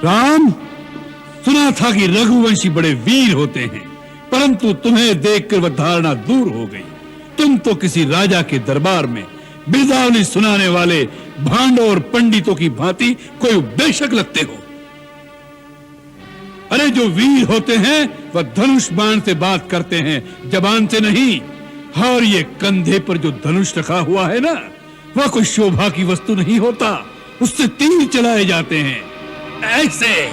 राम, सुना था कि रघुवंशी बड़े वीर होते हैं, परंतु तुम्हें देखकर वह धारणा दूर हो गई। तुम तो किसी राजा के दरबार में बिरदावली सुनाने वाले भांडों और पंडितों की भांति कोई उपदेशक लगते हो। अरे जो वीर होते हैं वह धनुष बाण से बात करते हैं, जबान से नहीं। और ये कंधे पर जो धनुष रखा हुआ है ना, वह कोई शोभा की वस्तु नहीं होता, उससे तीर चलाए जाते हैं। ऐसे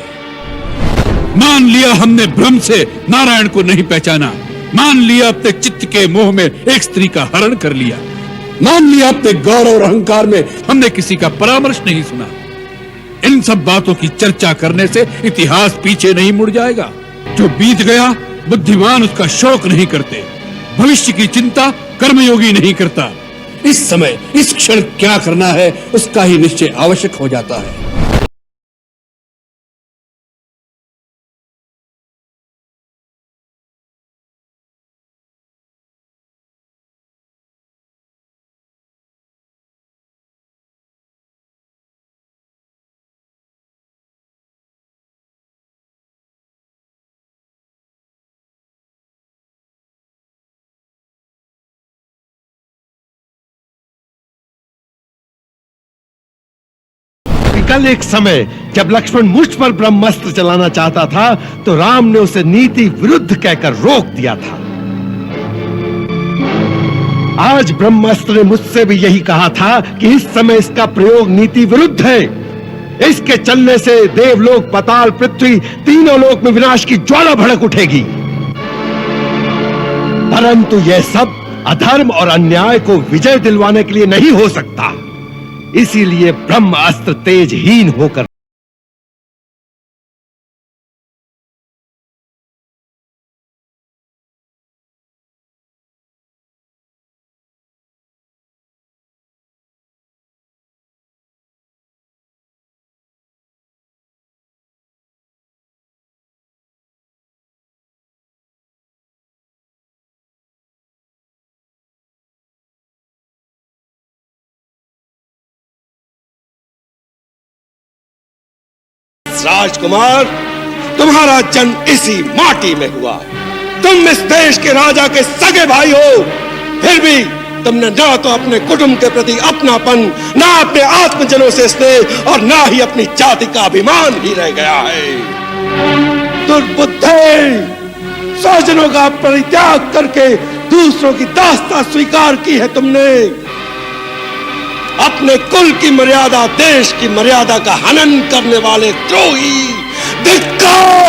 मान लिया हमने भ्रम से नारायण को नहीं पहचाना, मान लिया अपने चित्त के मोह में एक स्त्री का हरण कर लिया, मान लिया अपने गौरव और अहंकार में हमने किसी का परामर्श नहीं सुना। इन सब बातों की चर्चा करने से इतिहास पीछे नहीं मुड़ जाएगा। जो बीत गया बुद्धिमान उसका शोक नहीं करते, भविष्य की चिंता कर्मयोगी नहीं करता। इस समय इस क्षण क्या करना है उसका ही निश्चय आवश्यक हो जाता है। कल एक समय जब लक्ष्मण मुझ पर ब्रह्मास्त्र चलाना चाहता था तो राम ने उसे नीति विरुद्ध कहकर रोक दिया था। आज ब्रह्मास्त्र ने मुझसे भी यही कहा था कि इस समय इसका प्रयोग नीति विरुद्ध है। इसके चलने से देवलोक, पाताल, पृथ्वी तीनों लोक में विनाश की ज्वाला भड़क उठेगी। परंतु यह सब अधर्म और अन्याय को विजय दिलवाने के लिए नहीं हो सकता। इसीलिए ब्रह्मास्त्र तेजहीन होकर राजकुमार, तुम्हारा जन्म इसी माटी में हुआ। तुम इस देश के राजा के सगे भाई हो, फिर भी तुमने ना तो अपने कुटुंब के प्रति अपनापन, ना अपने आत्मजनों से स्नेह और ना ही अपनी जाति का अभिमान ही रह गया है। दुर्बुद्धे, स्वजनों का परित्याग करके दूसरों की दास्ता स्वीकार की है तुमने। अपने कुल की मर्यादा, देश की मर्यादा का हनन करने वाले द्रोही, धिक्कार!